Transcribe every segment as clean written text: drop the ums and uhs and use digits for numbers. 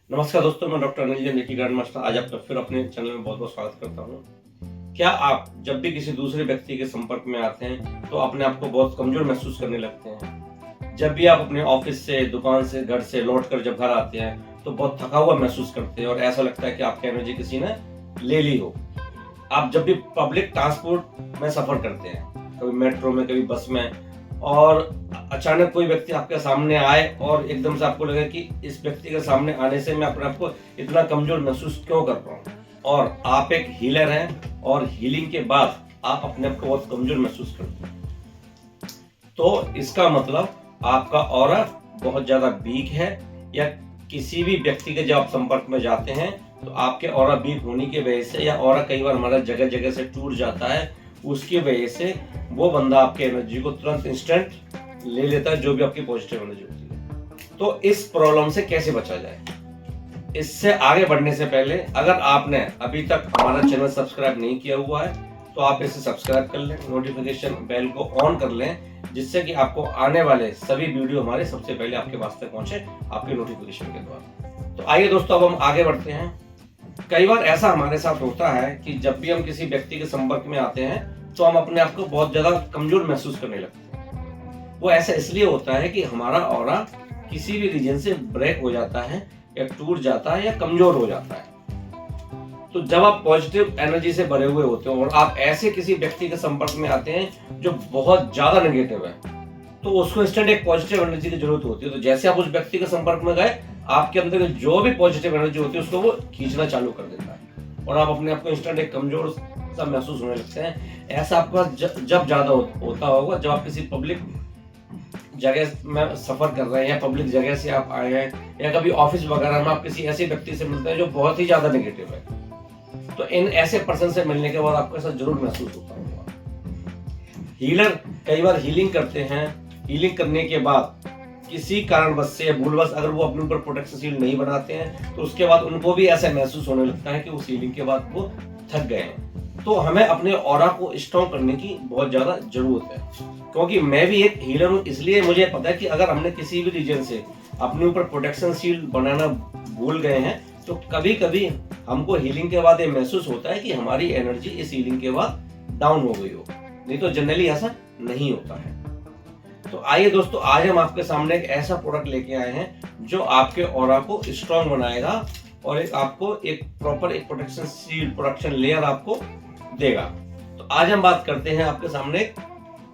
नमस्कार दोस्तों, मैं doctor Anil Jain grand master आज आपका फिर अपने चैनल में बहुत बहुत स्वागत करता हूँ। क्या आप जब भी किसी दूसरे व्यक्ति के संपर्क में आते हैं तो अपने आप को बहुत कमजोर महसूस करने लगते हैं? जब भी आप अपने ऑफिस से, दुकान से, घर से लौट कर जब घर आते हैं तो बहुत थका हुआ महसूस करते हैं और ऐसा लगता है कि आपकी एनर्जी किसी ने ले ली हो। आप जब भी पब्लिक ट्रांसपोर्ट में सफर करते हैं, कभी मेट्रो में, कभी बस में, और अचानक कोई व्यक्ति आपके सामने आए और एकदम से आपको लगे कि इस व्यक्ति के सामने आने से मैं अपने आप को इतना कमजोर महसूस क्यों कर रहा हूँ, और आप एक हीलर हैं और हीलिंग के बाद आप अपने आप को बहुत कमजोर महसूस करते हैं, तो इसका मतलब आपका ऑरा बहुत ज्यादा वीक है। या किसी भी व्यक्ति के जब आप संपर्क में जाते हैं तो आपके ऑरा वीक होने की वजह से, या ऑरा कई बार हमारा जगह जगह से टूट जाता है, उसकी वजह से वो बंदा आपकी एनर्जी को तुरंत इंस्टेंट ले लेता है, जो भी आपकी पॉजिटिव एनर्जी होती है। तो इस प्रॉब्लम से कैसे बचा जाए? इससे आगे बढ़ने से पहले अगर आपने अभी तक हमारा चैनल सब्सक्राइब नहीं किया हुआ है तो आप इसे सब्सक्राइब कर लें, नोटिफिकेशन बेल को ऑन कर लें, जिससे कि आपको आने वाले सभी वीडियो हमारे सबसे पहले आपके पास तक पहुंचे आपके नोटिफिकेशन के द्वारा। तो आइए दोस्तों, अब हम आगे बढ़ते हैं। कई बार ऐसा हमारे साथ होता है कि जब भी हम किसी व्यक्ति के संपर्क में आते हैं तो हम अपने आप को बहुत ज्यादा कमजोर महसूस करने लगते हैं। वो ऐसा इसलिए होता है कि हमारा ऑरा किसी भी रीजन से ब्रेक हो जाता है, या टूट जाता है, या कमजोर हो जाता है। तो जब आप पॉजिटिव एनर्जी से भरे हुए होते हो और आप ऐसे किसी व्यक्ति के संपर्क में आते हैं जो बहुत ज्यादा नेगेटिव है, तो उसको इंस्टेंट एक पॉजिटिव एनर्जी की जरूरत होती है। तो जैसे आप उस व्यक्ति के संपर्क में गए, आपके अंदर जो भी पॉजिटिव एनर्जी होती है उसको वो खींचना चालू कर देता है और आप अपने आप को इंस्टेंट एक कमजोर सा महसूस होने लगते हैं। ऐसा आपका जब ज्यादा होता होगा, जब आप किसी पब्लिक जगह में सफर कर रहे हैं या पब्लिक जगह से आप आए हैं, या कभी ऑफिस वगैरह में आप किसी ऐसे व्यक्ति से मिलते हैं जो बहुत ही ज्यादा नेगेटिव है, तो इन ऐसे पर्सन से मिलने के बाद आपको ऐसा जरूर महसूस होता होगा। हीलर कई बार हीलिंग करते हैं, हीलिंग करने के बाद किसी कारणवश से, भूलवश अगर वो अपने ऊपर प्रोटेक्शन शील्ड नहीं बनाते हैं तो उसके बाद उनको भी ऐसा महसूस होने लगता है कि उस हीलिंग के बाद वो थक गए हैं। तो हमें अपने ऑरा को स्ट्रॉन्ग करने की बहुत ज्यादा जरूरत है, क्योंकि मैं भी एक हीलर हूँ, इसलिए मुझे पता है कि अगर हमने किसी भी रीजन से अपने ऊपर प्रोटेक्शन शील्ड बनाना भूल गए हैं तो कभी कभी हमको हीलिंग के बाद ये महसूस होता है कि हमारी एनर्जी इस हीलिंग के बाद डाउन हो गई हो, नहीं तो जनरली ऐसा नहीं होता है। तो आइए दोस्तों, आज हम आपके सामने एक ऐसा प्रोडक्ट लेके आए हैं जो आपके ऑरा को स्ट्रॉन्ग बनाएगा और आपको एक प्रॉपर एक प्रोटेक्शन शील्ड, प्रोटेक्शन लेयर आपको देगा। तो आज हम बात करते हैं आपके सामने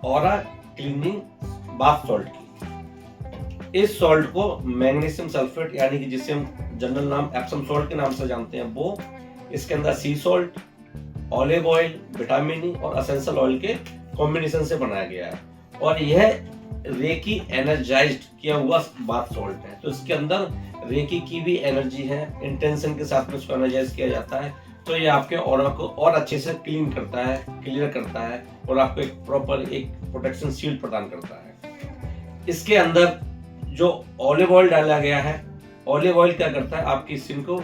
ऑरा क्लीनिंग बाथ सॉल्ट की। इस सॉल्ट को मैग्नीशियम सल्फेट, यानी कि जिसे हम जनरल नाम एप्सम सॉल्ट के नाम से जानते हैं, वो, इसके अंदर सी salt, olive oil, vitamin E और एसेंशियल ऑयल के कॉम्बिनेशन से बनाया गया है। और यह रेकी एनर्जाइज्ड किया हुआ बाथ सॉल्ट है। तो इसके अंदर रेकी की भी एनर्जी है, इंटेंशन के साथ में इसको एनर्जाइज किया जाता है। तो ये आपके ऑरा को और अच्छे से क्लीन करता है, क्लियर करता है और आपको एक प्रॉपर एक प्रोटेक्शन शील्ड प्रदान करता है। इसके अंदर जो ऑलिव ऑयल डाला गया है, ऑलिव ऑयल क्या करता है, आपकी स्किन को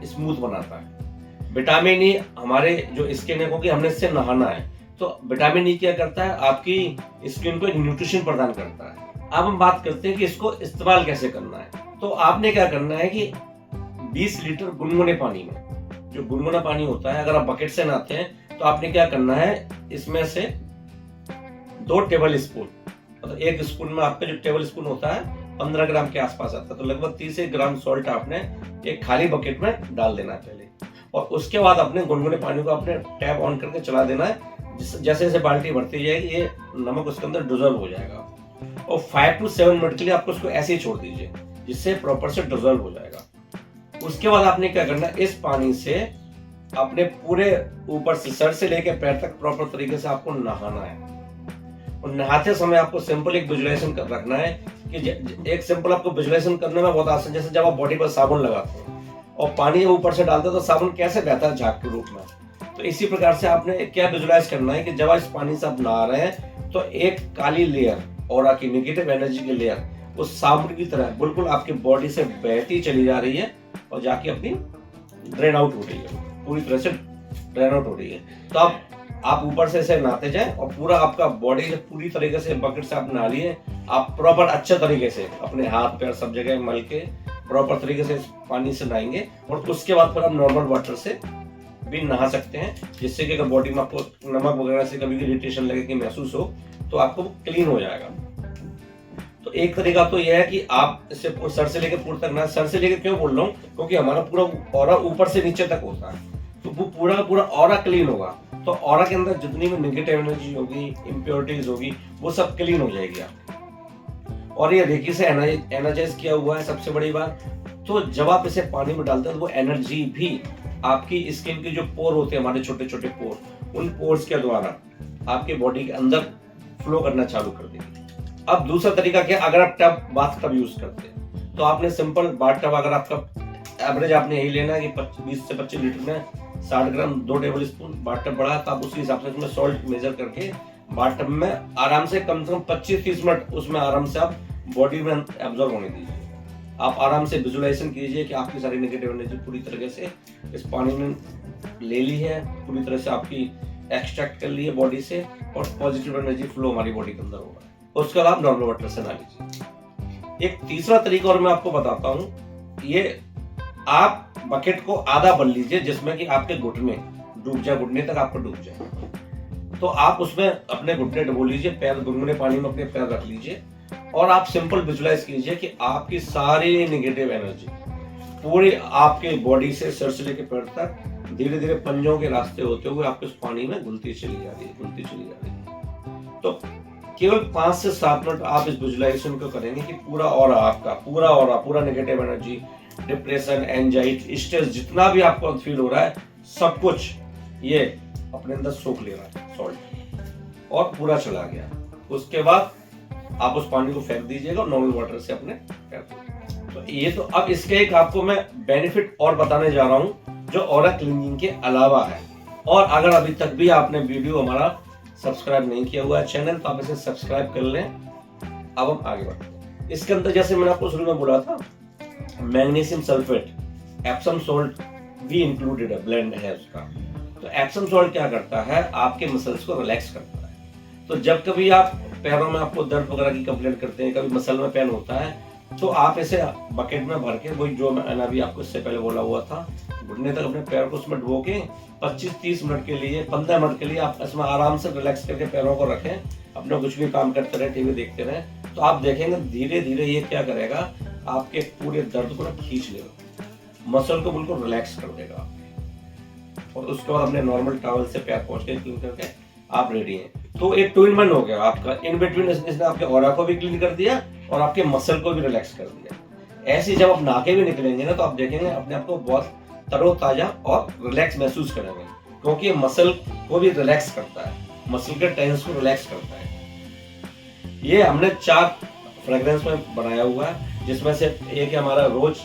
स्मूथ बनाता है। विटामिन ई, हमारे जो स्किन है, क्योंकि हमने इससे नहाना है, तो विटामिन ई क्या करता है, आपकी स्किन को एक न्यूट्रिशन प्रदान करता है। अब हम बात करते हैं कि इसको इस्तेमाल कैसे करना है। तो आपने क्या करना है कि 20 लीटर गुनगुने पानी में, जो गुनगुना पानी होता है, अगर आप बकेट से नहाते हैं तो आपने क्या करना है, इसमें से 2 टेबल स्पून, मतलब 1 स्पून में आपका जो टेबल स्पून होता है 15 ग्राम के आसपास आता है, तो लगभग 30 ग्राम सॉल्ट आपने एक खाली बकेट में डाल देना है पहले। और उसके बाद अपने गुनगुने पानी को अपने टैप ऑन करके चला देना है। जैसे जैसे बाल्टी भरती जाएगी ये नमक उसके अंदर डिजोल्व हो जाएगा, और 5 to 7 मिनट के लिए आपको उसको ऐसे ही छोड़ दीजिए, जिससे प्रॉपर से डिजोल्व हो जाएगा। उसके बाद आपने क्या करना है, इस पानी से अपने पूरे ऊपर से, सर से लेकर पैर तक प्रॉपर तरीके से आपको नहाना है। और नहाते समय आपको सिंपल एक विजुअलाइजेशन रखना है कि एक सिंपल आपको विजुअलाइजेशन करने में बहुत आसान, जैसे जब आप बॉडी पर साबुन लगाते हैं और पानी ऊपर से डालते हैं तो साबुन कैसे बहता है झाग के रूप में, तो इसी प्रकार से आपने क्या विजुअलाइज करना है कि जब आप इस पानी से आप नहा रहे हैं तो एक काली लेयर और आपकी नेगेटिव एनर्जी की लेयर उस साबुन की तरह बिल्कुल आपकी बॉडी से बहती चली जा रही है और जाके अपनी ड्रेन आउट हो रही है, पूरी तरह से ड्रेन आउट हो रही है। तो आप ऊपर से ऐसे नहाते जाए और पूरा आपका बॉडी से पूरी तरीके से बकेट से आप नहा लिए, आप प्रॉपर अच्छे तरीके से अपने हाथ पैर सब जगह मल के प्रॉपर तरीके से इस पानी से नहाएंगे और उसके बाद फिर आप नॉर्मल वाटर से भी नहा सकते हैं, जिससे कि अगर बॉडी में आपको नमक वगैरह से कभी भी इरिटेशन लगे कि महसूस हो तो आपको क्लीन हो जाएगा। तो एक तरीका तो यह है कि आप इसे सर से लेकर पूरे तक ना, सर से लेकर क्यों बोल रहा हूँ, क्योंकि हमारा पूरा ऑरा ऊपर से नीचे तक होता है, तो वो पूरा ऑरा क्लीन होगा। तो ऑरा के अंदर जितनी भी नेगेटिव एनर्जी होगी, इम्प्योरिटीज होगी, वो सब क्लीन हो जाएगी आपकी। और ये रेकी से एनर्जाइज किया हुआ है सबसे बड़ी बात। तो जब आप इसे पानी में डालते हैं तो वो एनर्जी भी आपकी स्किन के जो पोर होते हैं, हमारे छोटे छोटे पोर, उन पोर्स के द्वारा आपके बॉडी के अंदर फ्लो करना चालू कर देगी। अब दूसरा तरीका क्या, अगर आप बाथ टब यूज करते हैं तो आपने सिंपल बाथ टब, अगर आपका एवरेज आपने यही लेना है कि 20 से 25 लीटर में 60 ग्राम 2 टेबल स्पून बाथ टब बढ़ा, तो आप उसी हिसाब से उसमें सॉल्ट मेजर करके बाथ टब में आराम से कम 25-30 मिनट उसमें आराम से आप बॉडी में एब्जॉर्ब होने दीजिए। आप आराम से विजुअलाइजेशन कीजिए कि आपकी सारी नेगेटिव एनर्जी पूरी तरीके से इस पानी में ले ली है, पूरी तरह से आपकी एक्सट्रैक्ट कर ली है बॉडी से, और पॉजिटिव एनर्जी फ्लो हमारी बॉडी के अंदर होगा। उसके बाद आप नॉर्मल वाटर से नहा लीजिए। एक तीसरा तरीका और मैं आपको बताता हूँ, ये आप बकेट को आधा भर लीजिए, जिसमें कि आपके घुटने डूब जाए, घुटने तक आपको डूब जाए। तो आप उसमें अपने घुटने डुबो लीजिए, पैर गुनगुने पानी में अपने पैर रख लीजिए, और आप सिंपल विजुलाइज कीजिए कि आपकी सारी नेगेटिव एनर्जी पूरी आपके बॉडी से सर से लेकर पैर तक धीरे धीरे पंजों के रास्ते होते हुए आपके उस पानी में घुलती चली जा रही है। तो केवल 5 से 7 मिनट आप इस विजुलाइजेशन को करेंगे कि पूरा negative energy, depression, anxiety, stress, जितना भी आपको फील हो रहा है, सब कुछ ये अपने अंदर सोख ले रहा है सॉल्ट, और पूरा चला गया। उसके बाद आप उस पानी को फेंक दीजिएगा और नॉर्मल वाटर से अपने पैर धोइए। तो ये तो अब इसके एक आपको मैं बेनिफिट और बताने जा रहा हूं जो ऑरा क्लीनिंग के अलावा है। और अगर अभी तक भी आपने वीडियो हमारा सब्सक्राइब नहीं किया हुआ है चैनल, तो आप इसे सब्सक्राइब कर लें। अब हम आगे बढ़ते हैं। इसके अंदर जैसे मैंने आपको शुरू में बोला था, मैग्नीशियम सल्फेट, एप्सम सॉल्ट भी इंक्लूडेड है, ब्लेंड है उसका। तो एप्सम सॉल्ट क्या करता है, आपके मसल्स को रिलैक्स करता है। तो जब कभी आप पैरों में आपको दर्द वगैरह की कंप्लेंट करते हैं, कभी मसल में पेन होता है, तो आप इसे बकेट में भर के, वही जो मैंने अभी आपको इससे पहले बोला हुआ था, घुटने तक अपने पैर को उसमें डुबो के 25-30 मिनट के लिए, 15 मिनट के लिए आप इसमें आराम से रिलैक्स करके पैरों को रखें, अपना कुछ भी काम करते रहे, टीवी देखते रहे, तो आप देखेंगे धीरे धीरे ये क्या करेगा, आपके पूरे दर्द को ना खींच लेगा, मसल को बिल्कुल रिलैक्स कर देगा। और उसके बाद अपने नॉर्मल टॉवल से पैर पोंछ के क्लीन करके आप रेडी हैं। तो एक टू इन वन हो गया आपका, इन बिटवीन इसने आपके ऑरा को भी क्लीन कर दिया और आपके मसल को भी रिलैक्स कर दिया। ऐसे जब आप नहा के भी निकलेंगे ना, तो आप देखेंगे अपने आप को बहुत तरोताजा और रिलैक्स महसूस करेंगे, क्योंकि मसल को भी रिलैक्स करता है, मसल के टेंस को रिलैक्स करता है। ये हमने 4 फ्रेग्रेंस में बनाया हुआ है, जिसमें से एक है हमारा रोज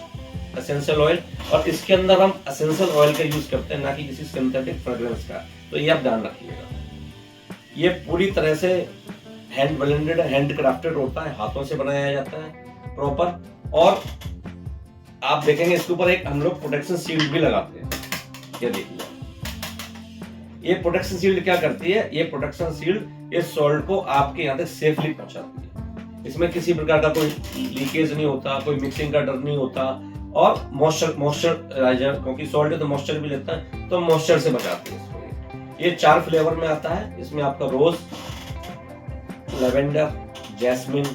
एसेंशियल ऑयल, और इसके अंदर हम एसेंशियल ऑयल का यूज करते हैं, ना कि किसी सिंथेटिक फ्रेग्रेंस का। तो ये आप ध्यान रखिएगा। ये पूरी तरह से हैंड ब्लेंडेड, हैंड क्राफ्टेड होता है, हाथों से बनाया जाता है प्रॉपर। और आप देखेंगे इसके ऊपर एक हम लोग प्रोटेक्शन शील्ड भी लगाते हैं। ये देखिए, ये प्रोटेक्शन शील्ड क्या करती है, ये प्रोटेक्शन शील्ड इस सॉल्ट को आपके यहाँ तक सेफली पहुंचाती है। इसमें किसी प्रकार का कोई लीकेज नहीं होता, कोई मिक्सिंग का डर नहीं होता, और मॉइस्चराइजर, क्योंकि सॉल्ट है तो मॉइस्चर भी लेता है, तो मॉइस्चर से बचाती है। ये 4 फ्लेवर में आता है। इसमें आपका रोज, लेवेंडर, जैस्मिन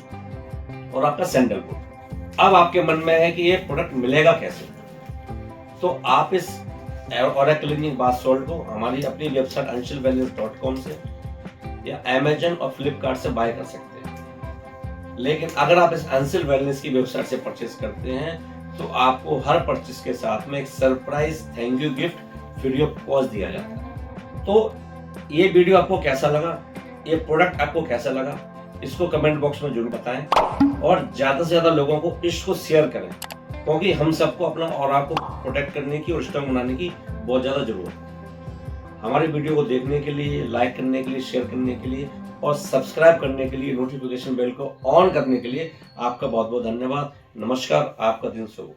और आपका सैंडलवुड। अब आपके मन में है कि ये प्रोडक्ट मिलेगा कैसे, तो आप इस ऑरा क्लीनिंग बाथ सॉल्ट को हमारी अपनी वेबसाइट anshulwellness.com से या Amazon और Flipkart से बाय कर सकते हैं। लेकिन अगर आप इस अंशुल वेलनेस की वेबसाइट से परचेस करते हैं, तो आपको हर परचेस के साथ में एक surprise thank you gift free of cost दिया जाता है। तो ये वीडियो आपको कैसा लगा, ये प्रोडक्ट आपको कैसा लगा, इसको कमेंट बॉक्स में जरूर बताएं, और ज्यादा से ज्यादा लोगों को इसको शेयर करें, क्योंकि हम सबको अपना ऑरा को प्रोटेक्ट करने की और स्ट्रांग बनाने की बहुत ज्यादा जरूरत है। हमारी वीडियो को देखने के लिए, लाइक करने के लिए, शेयर करने के लिए और सब्सक्राइब करने के लिए, नोटिफिकेशन बेल को ऑन करने के लिए आपका बहुत बहुत धन्यवाद। नमस्कार, आपका दिन शुभ हो।